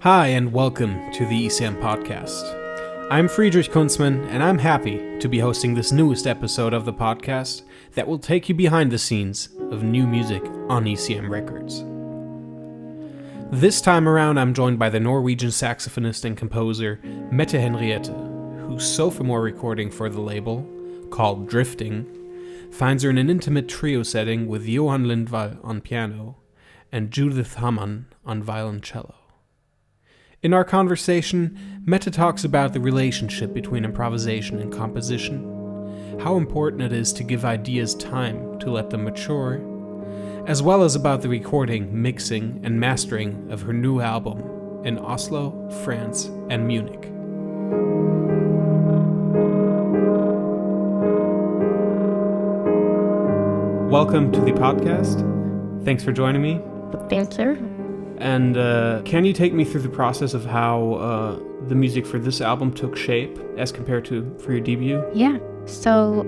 Hi, and welcome to the ECM podcast. I'm Friedrich Kunzmann, and I'm happy to be hosting this newest episode of the podcast that will take you behind the scenes of new music on ECM Records. This time around, I'm joined by the Norwegian saxophonist and composer Mette Henriette, whose sophomore recording for the label, called Drifting, finds her in an intimate trio setting with Johann Lindvall on piano and Judith Hamann on violoncello. In our conversation, Mette talks about the relationship between improvisation and composition, how important it is to give ideas time to let them mature, as well as about the recording, mixing, and mastering of her new album in Oslo, France, and Munich. Welcome to the podcast. Thanks for joining me. Thank you. And can you take me through the process of how the music for this album took shape as compared to for your debut? Yeah. So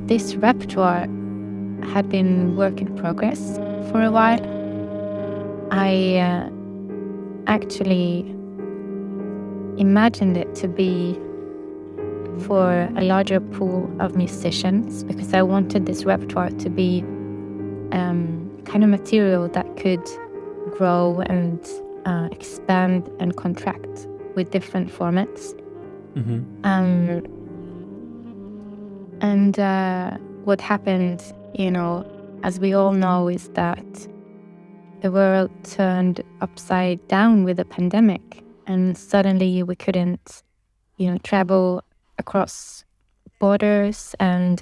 this repertoire had been work in progress for a while. I actually imagined it to be for a larger pool of musicians because I wanted this repertoire to be kind of material that could grow and expand and contract with different formats. Mm-hmm. What happened, as we all know, is that the world turned upside down with the pandemic, and suddenly we couldn't, travel across borders, and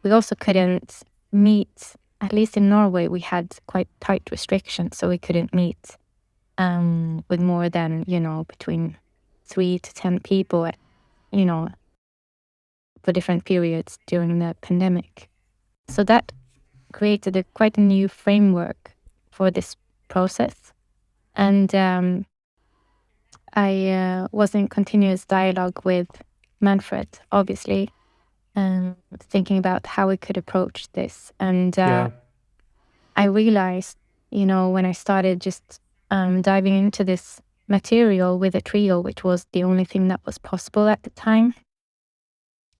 we also couldn't meet. At least in Norway, we had quite tight restrictions, so we couldn't meet with more than, between 3 to 10 people, for different periods during the pandemic. So that created quite a new framework for this process. And I was in continuous dialogue with Manfred, obviously, thinking about how we could approach this. And I realized, when I started just diving into this material with a trio, which was the only thing that was possible at the time,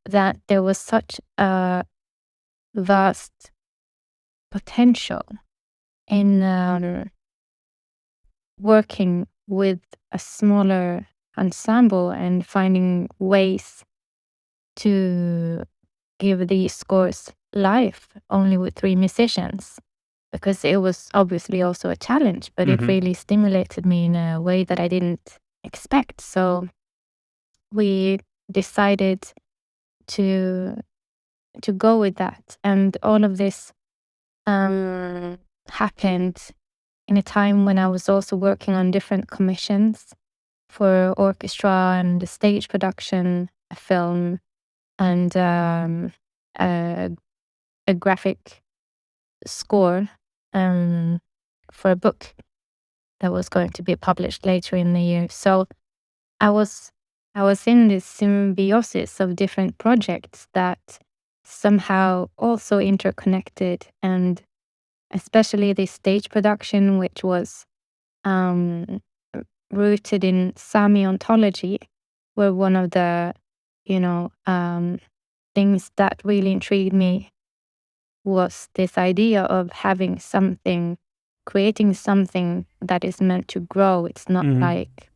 that there was such a vast potential in working with a smaller ensemble and finding ways to give these scores live only with 3 musicians, because it was obviously also a challenge, but it really stimulated me in a way that I didn't expect. So we decided to go with that, and all of this happened in a time when I was also working on different commissions for orchestra and a stage production, a film, and a graphic score for a book that was going to be published later in the year. So I was in this symbiosis of different projects that somehow also interconnected, and especially this stage production, which was rooted in Sami ontology, were one of the things that really intrigued me, was this idea of having something, creating something that is meant to grow. It's not like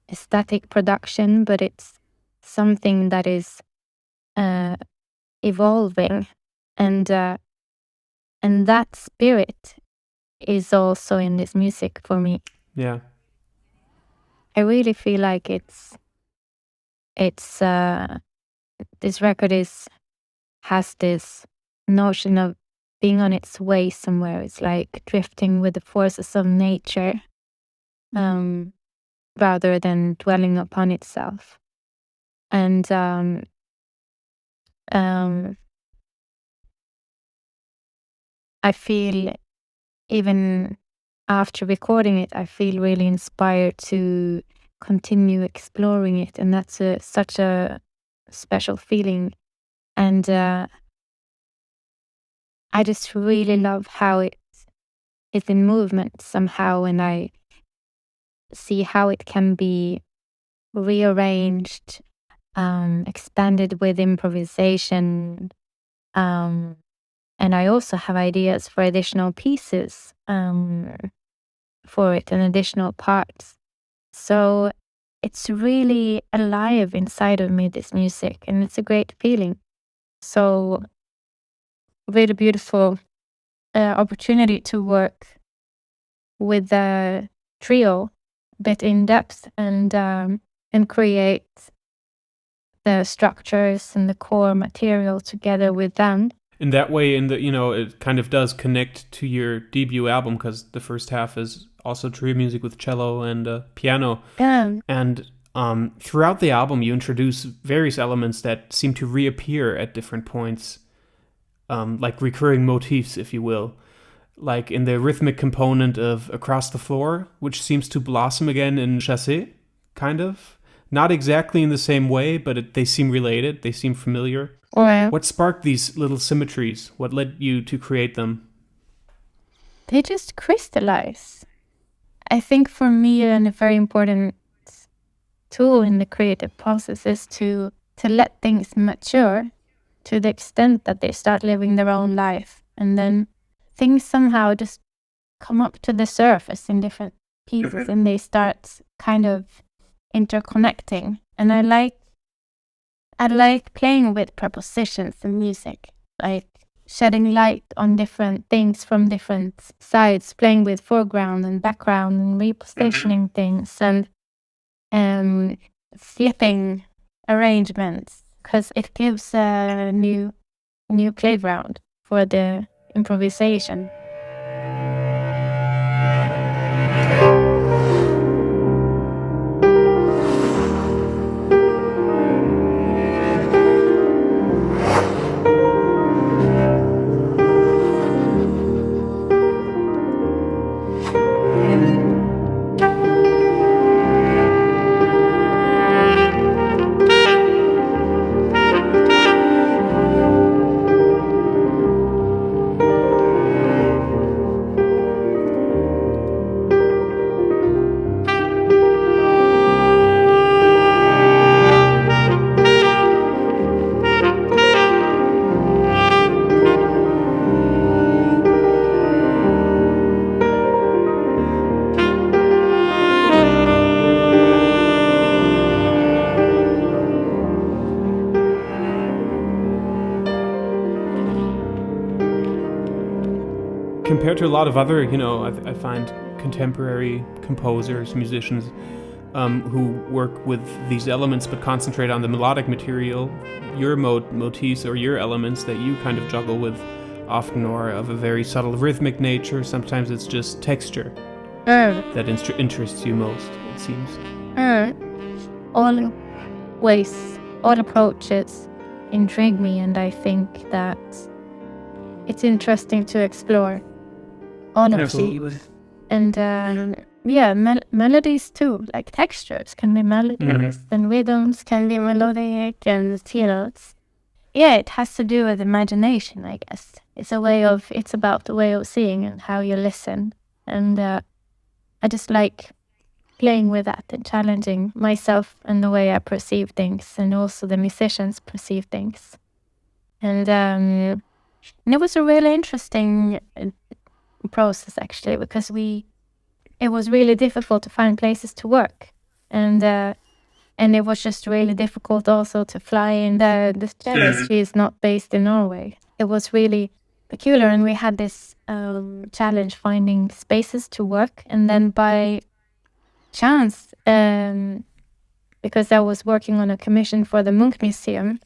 a static production, but it's something that is evolving, and that spirit is also in this music for me. Yeah, I really feel like it's this record has this notion of being on its way somewhere. It's like drifting with the forces of nature, rather than dwelling upon itself. And I feel, even after recording it, I feel really inspired to continue exploring it, and that's such a special feeling. And I just really love how it's in movement somehow, and I see how it can be rearranged, expanded with improvisation. And I also have ideas for additional pieces for it and additional parts. So it's really alive inside of me, this music, and it's a great feeling. So really beautiful opportunity to work with the trio a bit in depth and create the structures and the core material together with them. In that way, it kind of does connect to your debut album, because the first half is also trio music with cello and piano. Yeah. And throughout the album, you introduce various elements that seem to reappear at different points, like recurring motifs, if you will. Like in the rhythmic component of Across the Floor, which seems to blossom again in Chassé, kind of. Not exactly in the same way, but they seem related, they seem familiar. Well, What sparked these little symmetries? What led you to create them? they just crystallize. I think for me, a very important tool in the creative process is to let things mature to the extent that they start living their own life. And then things somehow just come up to the surface in different pieces and they start kind of interconnecting. And I like playing with prepositions in music, like shedding light on different things from different sides, playing with foreground and background and repositioning things and flipping arrangements, because it gives a new playground for the improvisation. Compared to a lot of other, I find contemporary composers, musicians, who work with these elements but concentrate on the melodic material, your motifs or your elements that you kind of juggle with often are of a very subtle rhythmic nature. Sometimes it's just texture that interests you most, it seems. All ways, all approaches intrigue me, and I think that it's interesting to explore all of these. And melodies too, like textures can be melodious, and rhythms can be melodic, and it has to do with imagination, I guess. It's about the way of seeing and how you listen, and I just like playing with that and challenging myself and the way I perceive things, and also the musicians perceive things. And it was a really interesting process, actually, because it was really difficult to find places to work, and it was just really difficult also to fly in. The cellist, she is not based in Norway. It was really peculiar, and we had this challenge finding spaces to work, and then by chance, because I was working on a commission for the Munch Museum,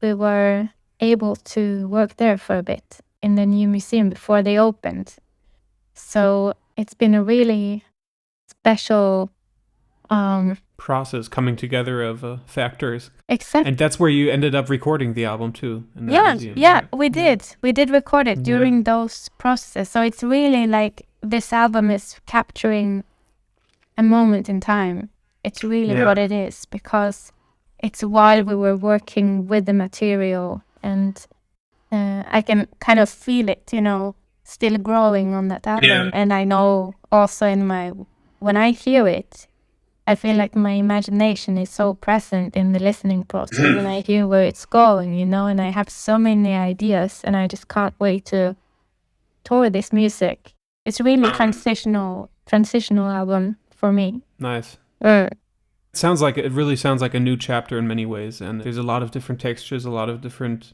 we were able to work there for a bit in the new museum before they opened. So it's been a really special process coming together of factors. Exactly. And that's where you ended up recording the album too. In that museum, right? We did. We did record it during those processes. So it's really like this album is capturing a moment in time. It's really what it is, because it's while we were working with the material, and I can kind of feel it, still growing on that album. And I know also in my when I hear it, I feel like my imagination is so present in the listening process, and I hear where it's going, and I have so many ideas, and I just can't wait to tour this music. It's really transitional album for me. Nice. It really sounds like a new chapter in many ways, and there's a lot of different textures, a lot of different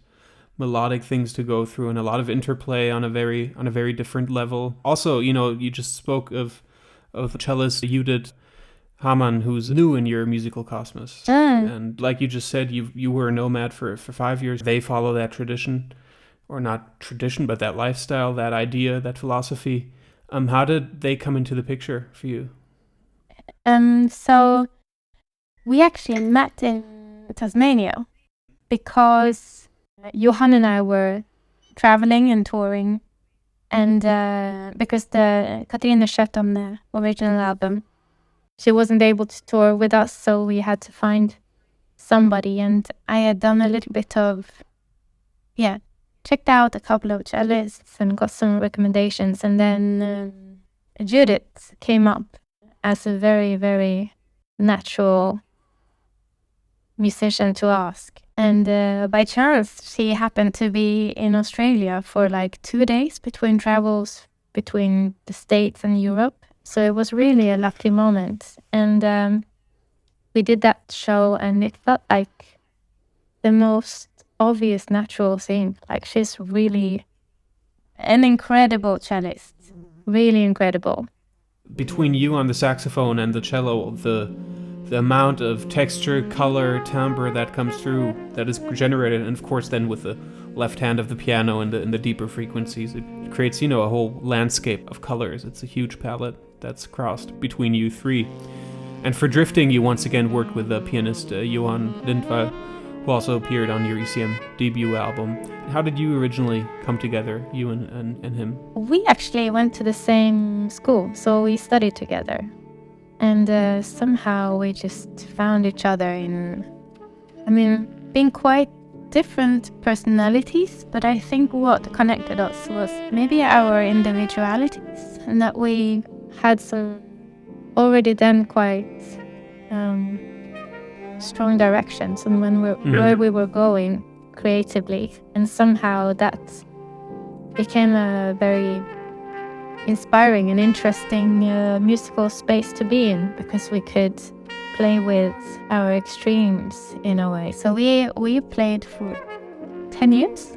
melodic things to go through, and a lot of interplay on a very different level. Also, you just spoke of the cellist Judith Hamann, who's new in your musical cosmos. And like you just said, you were a nomad for 5 years. They follow that tradition, or not tradition, but that lifestyle, that idea, that philosophy. How did they come into the picture for you? So we actually met in Tasmania because Johann and I were traveling and touring, and because Katrine shut on the original album, she wasn't able to tour with us, so we had to find somebody. And I had done a little bit of, checked out a couple of cellists and got some recommendations, and then Judith came up as a very, very natural musician to ask. And by chance, she happened to be in Australia for like 2 days between travels between the States and Europe. So it was really a lucky moment. And we did that show, and it felt like the most obvious, natural thing. Like, she's really an incredible cellist. Really incredible. Between you on the saxophone and the cello, the amount of texture, color, timbre that comes through, that is generated, and of course then with the left hand of the piano and the deeper frequencies, it creates, a whole landscape of colors. It's a huge palette that's crossed between you three. And for drifting, you once again worked with the pianist Johann Lindvall, who also appeared on your ECM debut album. How did you originally come together, you and him? We actually went to the same school, so we studied together. And somehow we just found each other being quite different personalities, but I think what connected us was maybe our individualities, and that we had some already then quite strong directions on where we were going creatively, and somehow that became a very inspiring and interesting musical space to be in, because we could play with our extremes in a way. So we played for 10 years.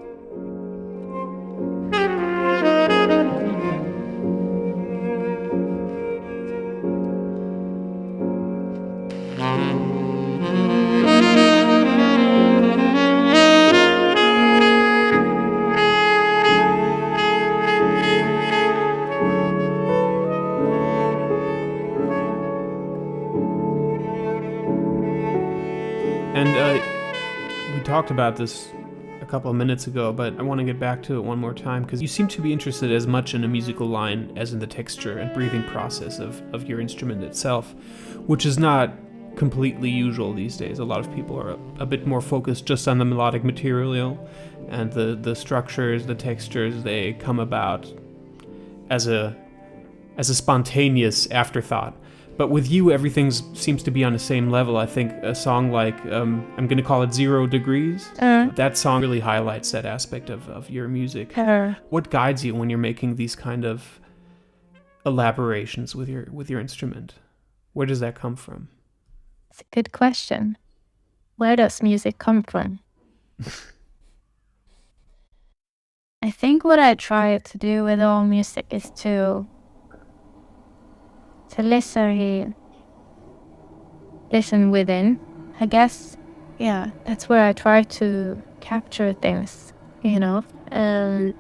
And we talked about this a couple of minutes ago, but I want to get back to it one more time, because you seem to be interested as much in a musical line as in the texture and breathing process of your instrument itself, which is not completely usual these days. A lot of people are a bit more focused just on the melodic material, and the structures, the textures, they come about as a spontaneous afterthought. But with you, everything seems to be on the same level. I think a song like, I'm going to call it 0 Degrees, that song really highlights that aspect of your music. What guides you when you're making these kind of elaborations with your instrument? Where does that come from? It's a good question. Where does music come from? I think what I try to do with all music is to listen within, I guess. Yeah, that's where I try to capture things, and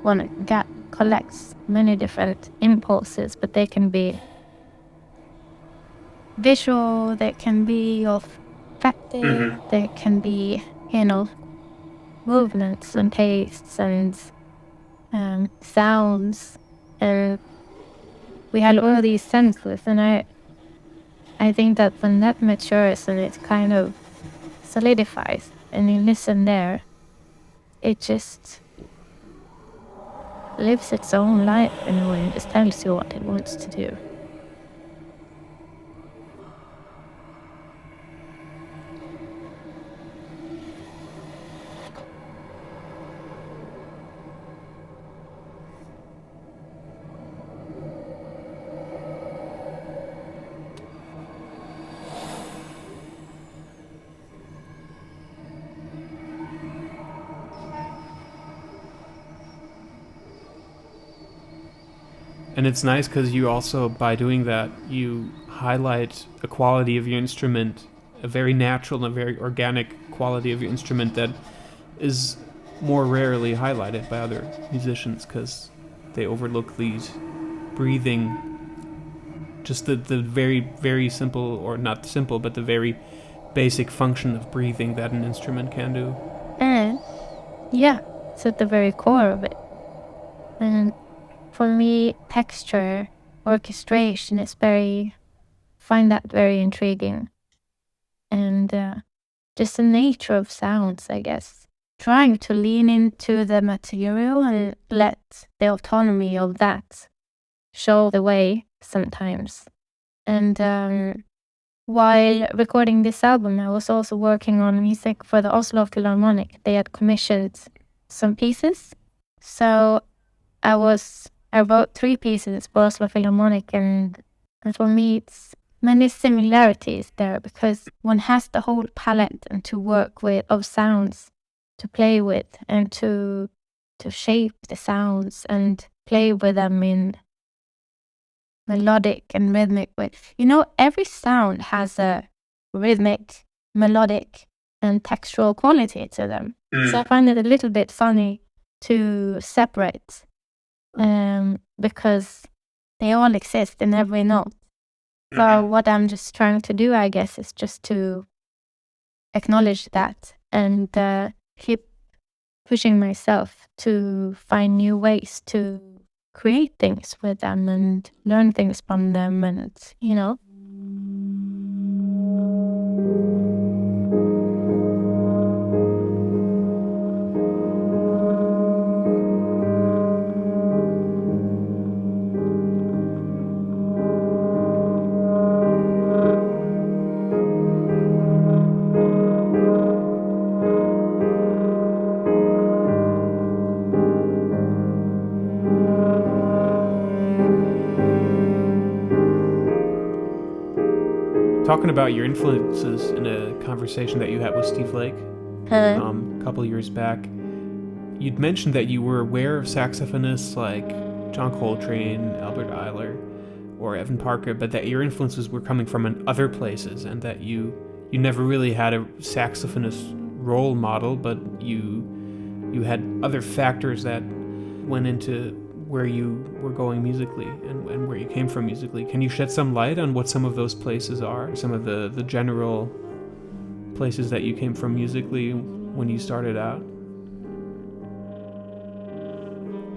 one collects many different impulses, but they can be visual, they can be olfactive, they can be, movements and tastes and sounds, and we had all these senses, and I think that when that matures and it kind of solidifies and you listen there, it just lives its own life in a way. It just tells you what it wants to do. And it's nice because you also, by doing that, you highlight a quality of your instrument, a very natural and a very organic quality of your instrument that is more rarely highlighted by other musicians because they overlook these breathing, just the very, very simple, or not simple, but the very basic function of breathing that an instrument can do. And yeah, it's at the very core of it. And for me, texture, orchestration is find that very intriguing. And just the nature of sounds, I guess. Trying to lean into the material and let the autonomy of that show the way sometimes. And while recording this album, I was also working on music for the Oslo Philharmonic. They had commissioned some pieces. So I wrote 3 pieces for Oslo Philharmonic, and for me it's many similarities there because one has the whole palette and to work with of sounds to play with and to shape the sounds and play with them in melodic and rhythmic way. Every sound has a rhythmic, melodic, and textural quality to them. So I find it a little bit funny to separate because they all exist in every note. So what I'm just trying to do, I guess, is just to acknowledge that and keep pushing myself to find new ways to create things with them and learn things from them and, Talking about your influences in a conversation that you had with Steve Lake a couple years back, you'd mentioned that you were aware of saxophonists like John Coltrane, Albert Ayler, or Evan Parker, but that your influences were coming from other places, and that you never really had a saxophonist role model, but you had other factors that went into where you were going musically and where you came from musically. Can you shed some light on what some of those places are, some of the general places that you came from musically when you started out?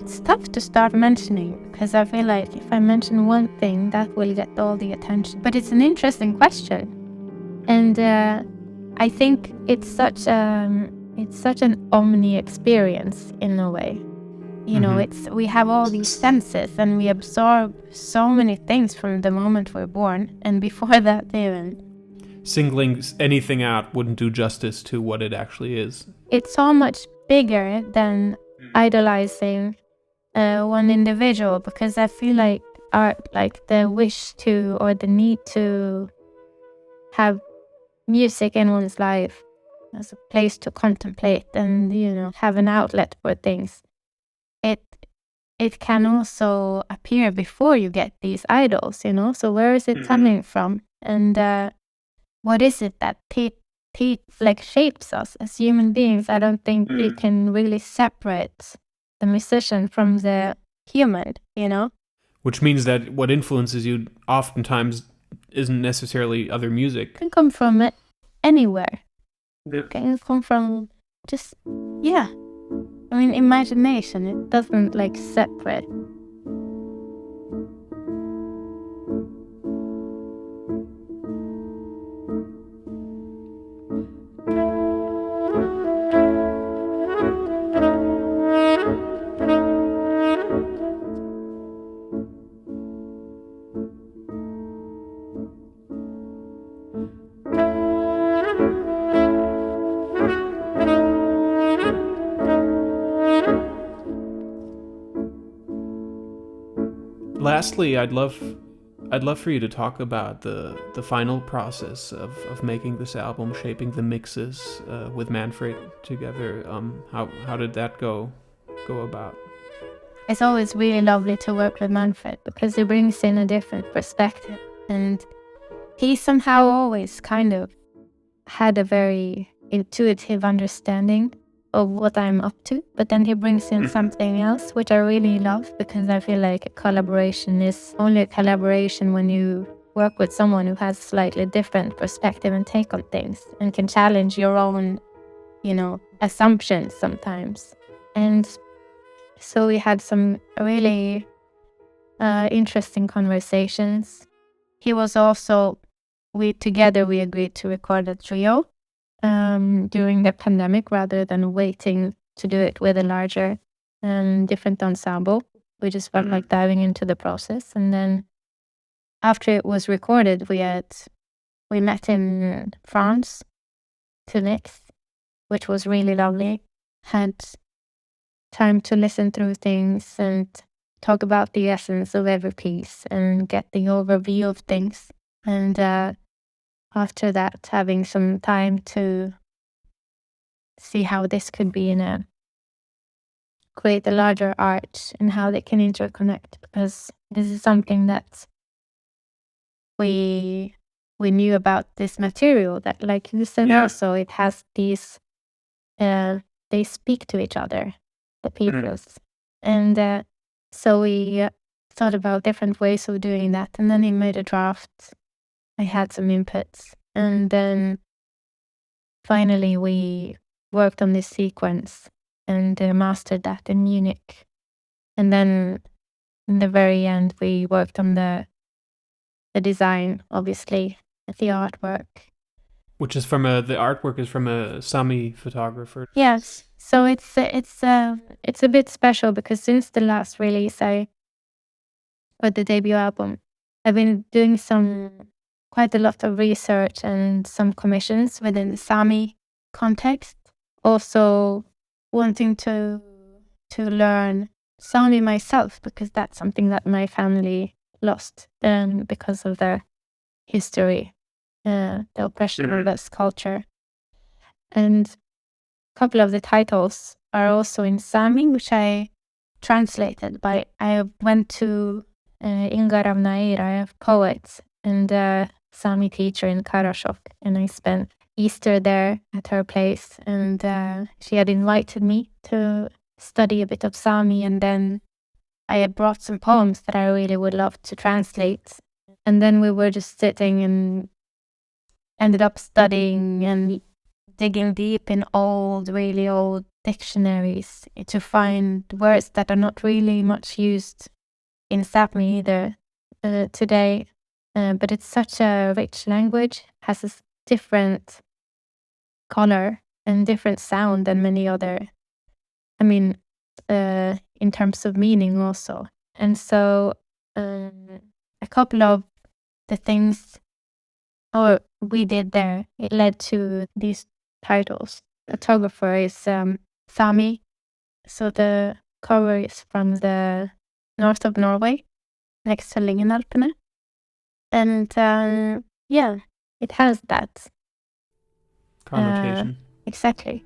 It's tough to start mentioning because I feel like if I mention one thing, that will get all the attention. But it's an interesting question, and I think it's such an omni experience in a way. We have all these senses and we absorb so many things from the moment we're born, and before that even. Singling anything out wouldn't do justice to what it actually is. It's so much bigger than idolizing one individual, because I feel like art, like the wish to or the need to have music in one's life as a place to contemplate and, have an outlet for things. It can also appear before you get these idols, so where is it coming from? And what is it that shapes us as human beings? I don't think you can really separate the musician from the human, Which means that what influences you oftentimes isn't necessarily other music. It can come from anywhere. It can come from just, imagination. It doesn't separate. Lastly, I'd love for you to talk about the final process of making this album, shaping the mixes with Manfred together. How did that go about? it's always really lovely to work with Manfred because he brings in a different perspective. And he somehow always kind of had a very intuitive understanding of what I'm up to, but then he brings in something else, which I really love, because I feel like a collaboration is only a collaboration when you work with someone who has slightly different perspective and take on things and can challenge your own, assumptions sometimes. And so we had some really interesting conversations. He was also, we agreed to record a trio during the pandemic rather than waiting to do it with a larger different ensemble. We just felt like diving into the process. And then after it was recorded, we met in France to mix, which was really lovely. Had time to listen through things and talk about the essence of every piece and get the overview of things. And after that, having some time to see how this could be create a larger art and how they can interconnect, because this is something that we knew about this material, that, like you said, also it has these they speak to each other, the pieces. And so we thought about different ways of doing that, and then he made a draft. I had some inputs, and then finally we worked on this sequence and mastered that in Munich. And then in the very end, we worked on the design, obviously, the artwork. Which is the artwork is from a Sami photographer. Yes, so it's a bit special because since the last release, or the debut album, I've been doing quite a lot of research and some commissions within the Sami context. Also wanting to learn Sami myself, because that's something that my family lost because of their history, the oppression of this culture. And a couple of the titles are also in Sami, which I translated by, I went to Inga Ravnaira, a poet and a Sami teacher in Karasjok, and I spent Easter there at her place, and she had invited me to study a bit of Sami, and then I had brought some poems that I really would love to translate. And then we were just sitting and ended up studying and digging deep in really old dictionaries to find words that are not really much used in Sami either today. But it's such a rich language, has a different color and different sound than many other, in terms of meaning also. And so a couple of the things we did there, it led to these titles. The photographer is Sami, so the cover is from the north of Norway, next to Lyngenalpene. And it has that connotation. Exactly.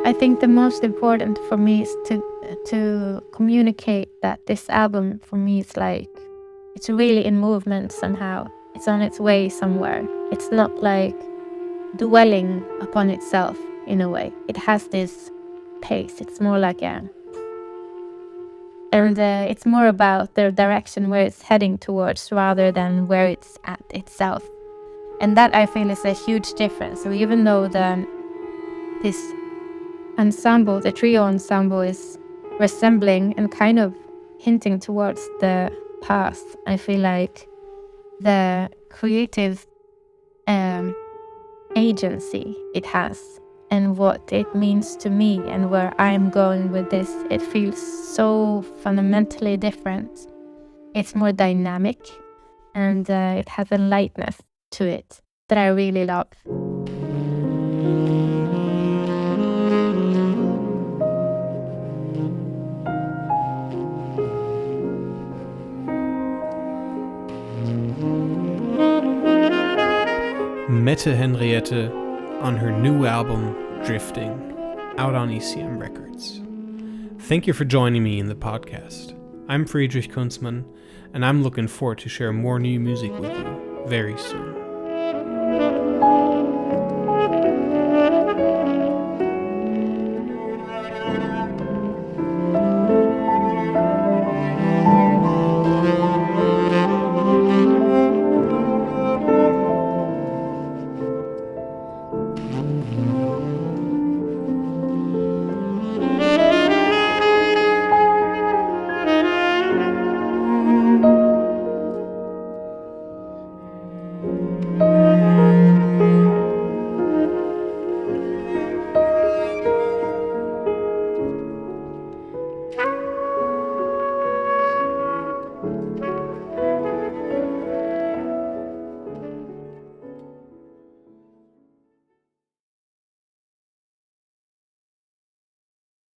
I think the most important for me is to communicate that this album for me is like, it's really in movement somehow. It's on its way somewhere. It's not like dwelling upon itself in a way. It has this pace. It's more like it's more about the direction where it's heading towards rather than where it's at itself. And that I feel is a huge difference. So even though this ensemble, the trio ensemble, is resembling and kind of hinting towards the past, I feel like the creative agency it has and what it means to me and where I'm going with this, it feels so fundamentally different. It's more dynamic and it has a lightness to it that I really love. Mette Henriette on her new album, Drifting, out on ECM Records. Thank you for joining me in the podcast. I'm Friedrich Kunzmann, and I'm looking forward to share more new music with you very soon.